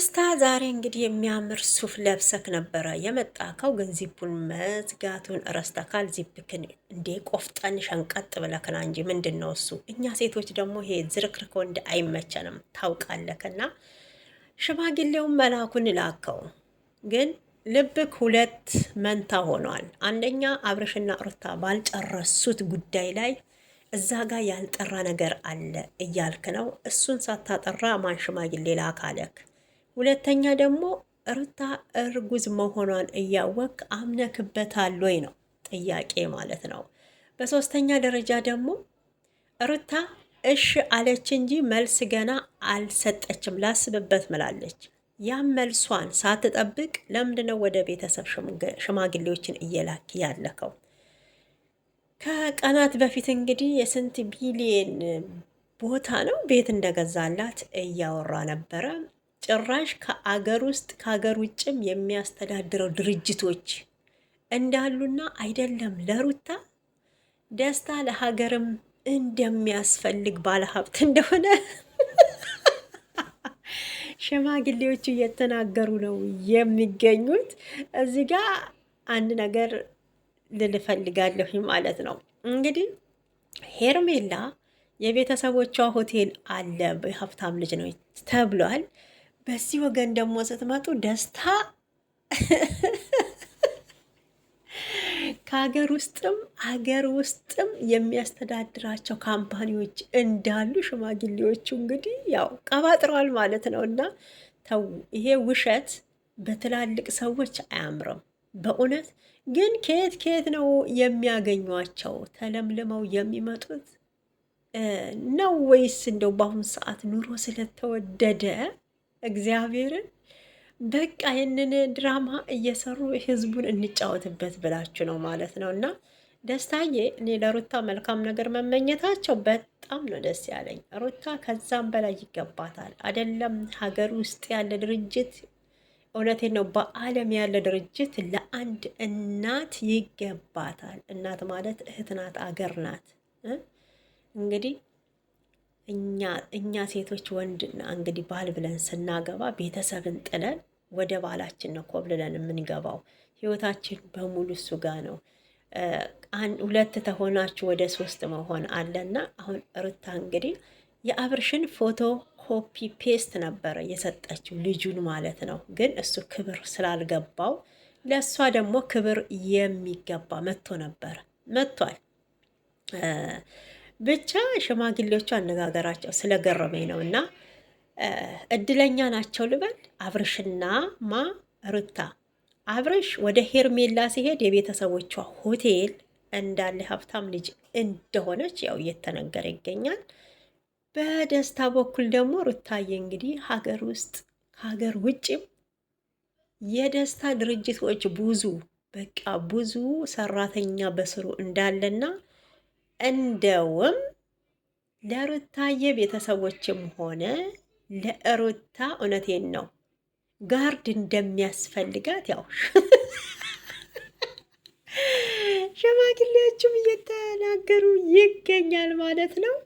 ደስታ ዛሬ እንግዲህ የሚያምር ሱፍ ለብሰክ ነበረ የመጣከው፣ ግን ዚፑን መዝጋቱን ረስተካል። ዚፕክን እንዴ ቆፍጠን ሸንቀጥ ብለክና እንጂ ምንድን ነው እሱ? እኛ ሴቶች ደግሞ ይሄ ዝርክርክ ወንድ አይመቸንም ታውቃለክና፣ ሽማግሌውን መላኩን ላከው። ግን ልብክ ሁለት መንታ ሆኗል። አንደኛ አብርሽና ሩታ ባልጨረሱት ጉዳይ ላይ እዛ ጋር ያልጠራ ነገር አለ እያልክ ነው። እሱን ሳታጠራ ማን ሽማግሌ ላካለክ? ሁለተኛ ደግሞ ሩታ እርጉዝ መሆኗን እያወቅ አምነክበታል ወይ ነው ጥያቄ ማለት ነው። በሶስተኛ ደረጃ ደግሞ ሩታ እሽ አለች እንጂ መልስ ገና አልሰጠችም፣ ላስብበት ምላለች። ያም መልሷን ሳትጠብቅ ለምንድነው ወደ ቤተሰብ ሽማግሌዎችን እየላክ ያለከው? ከቀናት በፊት እንግዲህ የስንት ቢሊየን ቦታ ነው ቤት እንደገዛላት እያወራ ነበረ። ጭራሽ ከአገር ውስጥ ከአገር ውጭም የሚያስተዳድረው ድርጅቶች እንዳሉና አይደለም ለሩታ ደስታ ለሀገርም እንደሚያስፈልግ ባለሀብት እንደሆነ ሽማግሌዎቹ እየተናገሩ ነው የሚገኙት። እዚህ ጋር አንድ ነገር ልልፈልጋለሁ ማለት ነው። እንግዲህ ሄርሜላ የቤተሰቦቿ ሆቴል አለ፣ ሀብታም ልጅ ነው ተብሏል። በዚህ ወገን ደግሞ ስትመጡ ደስታ ከሀገር ውስጥም ሀገር ውስጥም የሚያስተዳድራቸው ካምፓኒዎች እንዳሉ ሽማግሌዎቹ እንግዲህ ያው ቀባጥረዋል ማለት ነው። እና ተው፣ ይሄ ውሸት በትላልቅ ሰዎች አያምርም በእውነት። ግን ከየት ከየት ነው የሚያገኟቸው? ተለምልመው የሚመጡት ነው ወይስ እንደው በአሁኑ ሰዓት ኑሮ ስለተወደደ እግዚአብሔርን በቃ ይህንን ድራማ እየሰሩ ህዝቡን እንጫወትበት ብላችሁ ነው ማለት ነው። እና ደስታዬ፣ እኔ ለሩታ መልካም ነገር መመኘታቸው በጣም ነው ደስ ያለኝ። ሩታ ከዛም በላይ ይገባታል። አይደለም ሀገር ውስጥ ያለ ድርጅት፣ እውነቴን ነው፣ በዓለም ያለ ድርጅት ለአንድ እናት ይገባታል። እናት ማለት እህት ናት፣ አገር ናት። እንግዲህ እኛ ሴቶች ወንድና እንግዲህ ባል ብለን ስናገባ ቤተሰብን ጥለን ወደ ባላችን ነው ኮብልለን የምንገባው። ህይወታችን በሙሉ እሱ ጋር ነው። ሁለት ተሆናችሁ ወደ ሶስት መሆን አለና አሁን ሩታ እንግዲህ የአብርሽን ፎቶ ኮፒ ፔስት ነበረ የሰጠችው ልጁን ማለት ነው። ግን እሱ ክብር ስላልገባው ለእሷ ደግሞ ክብር የሚገባ መጥቷል። ብቻ ሽማግሌዎቹ አነጋገራቸው ስለገረመኝ ነው። እና እድለኛ ናቸው ልበል አብርሽና ሩታ። አብርሽ ወደ ሄርሜላ ሲሄድ የቤተሰቦቿ ሆቴል እንዳለ ሀብታም ልጅ እንደሆነች ያው እየተነገረ ይገኛል። በደስታ በኩል ደግሞ ሩታዬ እንግዲህ ሀገር ውስጥ ከሀገር ውጭም የደስታ ድርጅቶች በቃ ብዙ ሰራተኛ በስሩ እንዳለና እንደውም ለሩታዬ ቤተሰቦችም ሆነ ለሩታ እውነቴን ነው ጋርድ እንደሚያስፈልጋት ያው ሽማግሌዎቹም እየተናገሩ ይገኛል ማለት ነው።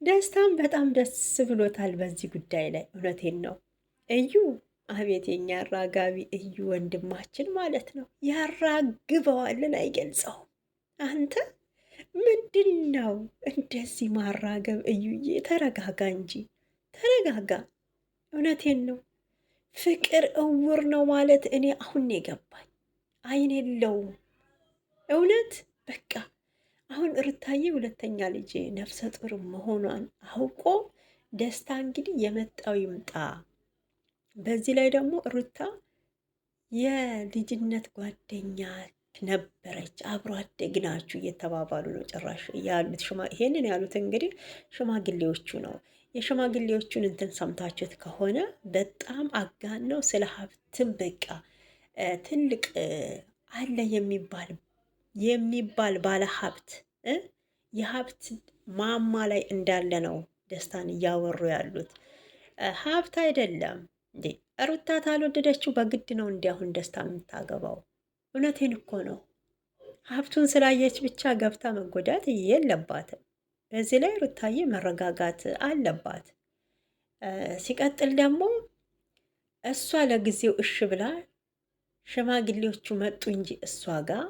ደስታም በጣም ደስ ብሎታል በዚህ ጉዳይ ላይ እውነቴን ነው። እዩ አቤት የኛ አራጋቢ እዩ ወንድማችን ማለት ነው። ያራግበዋልን አይገልጸውም። አንተ ምንድን ነው እንደዚህ ማራገብ? እዩዬ ተረጋጋ እንጂ ተረጋጋ። እውነቴን ነው። ፍቅር እውር ነው ማለት እኔ አሁን የገባኝ አይን የለውም እውነት። በቃ አሁን ሩታዬ ሁለተኛ ልጅ ነፍሰ ጡር መሆኗን አውቆ ደስታ እንግዲህ የመጣው ይምጣ። በዚህ ላይ ደግሞ ሩታ የልጅነት ጓደኛ ነበረች፣ አብሮ አደግ ናችሁ እየተባባሉ ነው ጭራሽ ያሉት። ይሄንን ያሉት እንግዲህ ሽማግሌዎቹ ነው። የሽማግሌዎቹን እንትን ሰምታችሁት ከሆነ በጣም አጋነው ስለ ሀብትም በቃ ትልቅ አለ የሚባል ባለ ሀብት የሀብት ማማ ላይ እንዳለ ነው ደስታን እያወሩ ያሉት። ሀብት አይደለም እንዴ ሩታ ታልወደደችው በግድ ነው እንዲያሁን ደስታ የምታገባው። እውነቴን እኮ ነው። ሀብቱን ስላየች ብቻ ገብታ መጎዳት የለባትም። በዚህ ላይ ሩታዬ መረጋጋት አለባት። ሲቀጥል ደግሞ እሷ ለጊዜው እሽ ብላ ሽማግሌዎቹ መጡ እንጂ እሷ ጋር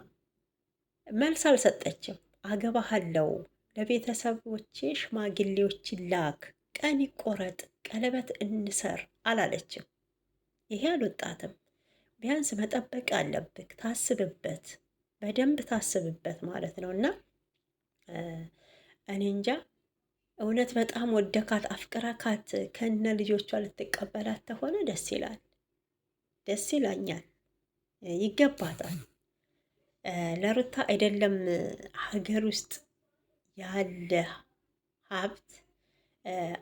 መልስ አልሰጠችም። አገባሃለው፣ ለቤተሰቦቼ ሽማግሌዎች ላክ፣ ቀን ይቆረጥ፣ ቀለበት እንሰር አላለችም። ይሄ አልወጣትም። ቢያንስ መጠበቅ አለብክ፣ ታስብበት፣ በደንብ ታስብበት ማለት ነው። እና እኔ እንጃ እውነት በጣም ወደካት አፍቅራካት ከነ ልጆቿ ልትቀበላት ተሆነ ደስ ይላል፣ ደስ ይላኛል፣ ይገባታል። ለሩታ አይደለም ሀገር ውስጥ ያለ ሀብት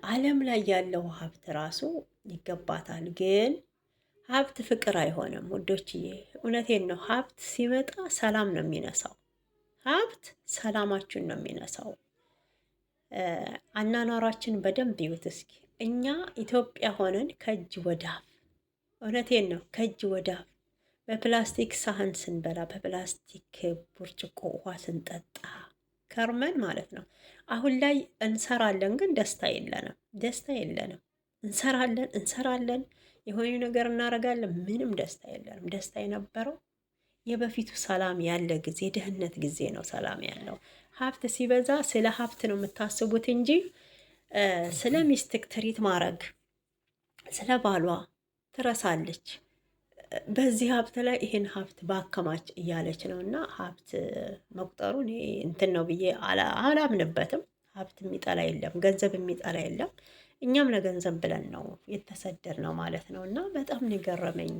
ዓለም ላይ ያለው ሀብት ራሱ ይገባታል። ግን ሀብት ፍቅር አይሆንም ውዶችዬ፣ እውነቴን ነው። ሀብት ሲመጣ ሰላም ነው የሚነሳው። ሀብት ሰላማችን ነው የሚነሳው። አናኗራችን በደንብ ይዩት እስኪ። እኛ ኢትዮጵያ ሆነን ከእጅ ወዳፍ፣ እውነቴን ነው፣ ከእጅ ወዳፍ በፕላስቲክ ሳህን ስንበላ፣ በፕላስቲክ ብርጭቆ ውሃ ስንጠጣ ከርመን ማለት ነው። አሁን ላይ እንሰራለን፣ ግን ደስታ የለንም፣ ደስታ የለንም። እንሰራለን፣ የሆነ ነገር እናደርጋለን፣ ምንም ደስታ የለንም። ደስታ የነበረው የበፊቱ ሰላም ያለ ጊዜ፣ የድህነት ጊዜ ነው ሰላም ያለው። ሀብት ሲበዛ ስለ ሀብት ነው የምታስቡት እንጂ ስለ ሚስትክ ትሪት ማድረግ ስለ ባሏ ትረሳለች። በዚህ ሀብት ላይ ይሄን ሀብት ባከማች እያለች ነው። እና ሀብት መቁጠሩ እንትን ነው ብዬ አላምንበትም። ሀብት የሚጠላ የለም፣ ገንዘብ የሚጠላ የለም። እኛም ለገንዘብ ብለን ነው የተሰደድ ነው ማለት ነው። እና በጣም የገረመኝ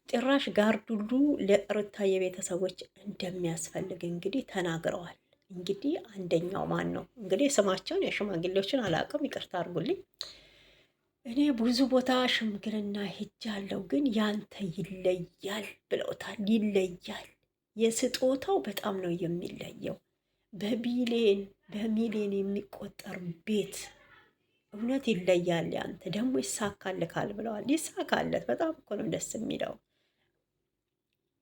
ጭራሽ ጋርድ ሁሉ ለሩታዬ ቤተሰቦች እንደሚያስፈልግ እንግዲህ ተናግረዋል። እንግዲህ አንደኛው ማን ነው እንግዲህ ስማቸውን የሽማግሌዎችን አላውቅም፣ ይቅርታ አድርጉልኝ። እኔ ብዙ ቦታ ሽምግልና ሄጃለሁ፣ ግን ያንተ ይለያል ብለውታል። ይለያል፣ የስጦታው በጣም ነው የሚለየው። በሚሊዮን የሚቆጠር ቤት እውነት ይለያል። ያንተ ደግሞ ይሳካልካል ብለዋል። ይሳካለት። በጣም እኮ ነው ደስ የሚለው።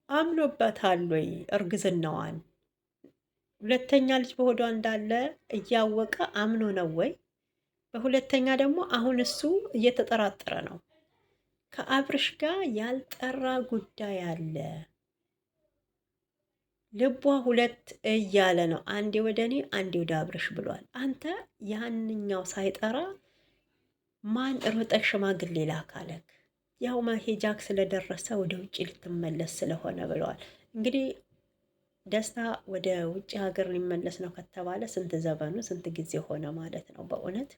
አምኖበታል ወይ እርግዝናዋን? ሁለተኛ ልጅ በሆዷ እንዳለ እያወቀ አምኖ ነው ወይ? በሁለተኛ ደግሞ አሁን እሱ እየተጠራጠረ ነው። ከአብርሽ ጋር ያልጠራ ጉዳይ አለ። ልቧ ሁለት እያለ ነው። አንዴ ወደ እኔ አንዴ ወደ አብርሽ ብሏል። አንተ ያንኛው ሳይጠራ ማን ሮጠህ ሽማግሌ ላካለክ? ያው መሄጃክ ስለደረሰ ወደ ውጭ ልትመለስ ስለሆነ ብለዋል። እንግዲህ ደስታ ወደ ውጭ ሀገር ሊመለስ ነው ከተባለ ስንት ዘመኑ ስንት ጊዜ ሆነ ማለት ነው በእውነት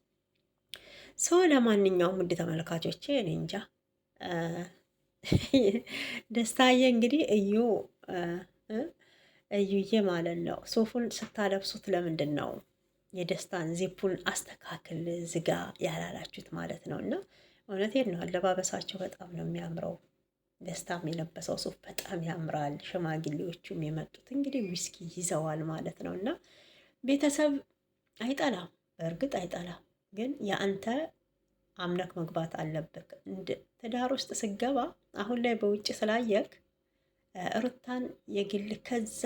ሰው። ለማንኛውም ውድ ተመልካቾቼ እኔ እንጃ ደስታዬ እንግዲህ እዩዬ ማለት ነው። ሱፉን ስታለብሱት ለምንድን ነው የደስታን ዚፑን አስተካክል ዝጋ ያላላችሁት ማለት ነው? እና እውነቴን ነው፣ አለባበሳቸው በጣም ነው የሚያምረው። ደስታም የለበሰው ሱፍ በጣም ያምራል። ሽማግሌዎቹም የመጡት እንግዲህ ዊስኪ ይዘዋል ማለት ነው። እና ቤተሰብ አይጠላም፣ በእርግጥ አይጠላም። ግን የአንተ አምነክ መግባት አለብክ። ትዳር ውስጥ ስገባ አሁን ላይ በውጭ ስላየክ ሩታን የግል ከዛ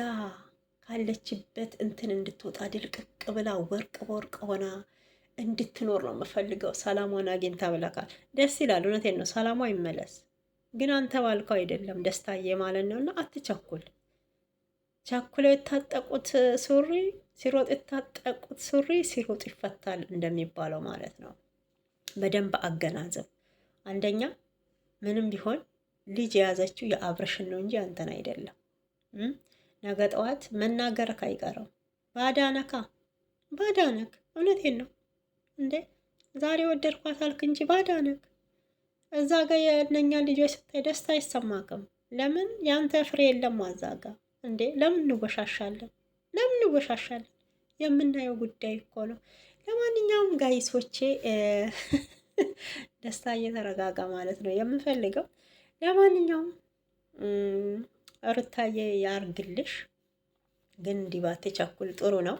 ካለችበት እንትን እንድትወጣ ድልቅቅ ብላ ወርቅ በወርቅ ሆና እንድትኖር ነው የምፈልገው። ሰላሟን አግኝታ ብለካል። ደስ ይላል። እውነቴን ነው። ሰላሟ ይመለስ። ግን አንተ ባልከው አይደለም ደስታዬ ማለት ነው። እና አትቸኩል። ቸኩለው የታጠቁት ሱሪ ሲሮጥ የታጠቁት ሱሪ ሲሮጥ ይፈታል እንደሚባለው ማለት ነው። በደንብ አገናዘብ። አንደኛ ምንም ቢሆን ልጅ የያዘችው የአብርሽን ነው እንጂ አንተን አይደለም። ነገ ጠዋት መናገርክ አይቀርም። ባዳነካ ባዳነክ። እውነቴን ነው እንዴ ዛሬ ወደድኳት አልክ እንጂ ባዳነክ። እዛ ጋ የእነኛ ልጆች ስታይ ደስታ አይሰማክም። ለምን ያንተ ፍሬ የለም አዛጋ እንዴ? ለምን እንወሻሻለን? ለምን እንወሻሻለን? የምናየው ጉዳይ እኮ ነው። ለማንኛውም ጋይሶቼ ደስታ እየተረጋጋ ማለት ነው የምንፈልገው። ለማንኛውም ሩታዬ ያርግልሽ፣ ግን እንዲህ ባትቸኩል ጥሩ ነው።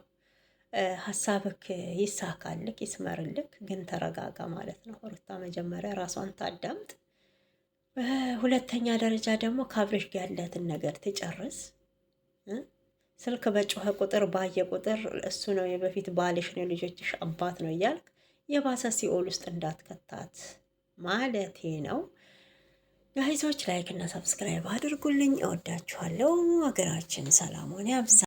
ሀሳብክ ይሳካልክ፣ ይስመርልክ፣ ግን ተረጋጋ ማለት ነው። ሩታ መጀመሪያ ራሷን ታዳምጥ። በሁለተኛ ደረጃ ደግሞ ከአብርሽ ጋር ያለትን ነገር ትጨርስ። ስልክ በጮኸ ቁጥር ባየ ቁጥር እሱ ነው የበፊት ባልሽ ነው የልጆችሽ አባት ነው እያልክ የባሰ ሲኦል ውስጥ እንዳትከታት ማለቴ ነው። ጋይዞች ላይክ እና ሰብስክራይብ አድርጉልኝ። እወዳችኋለሁ። ሀገራችን ሰላሙን ያብዛ።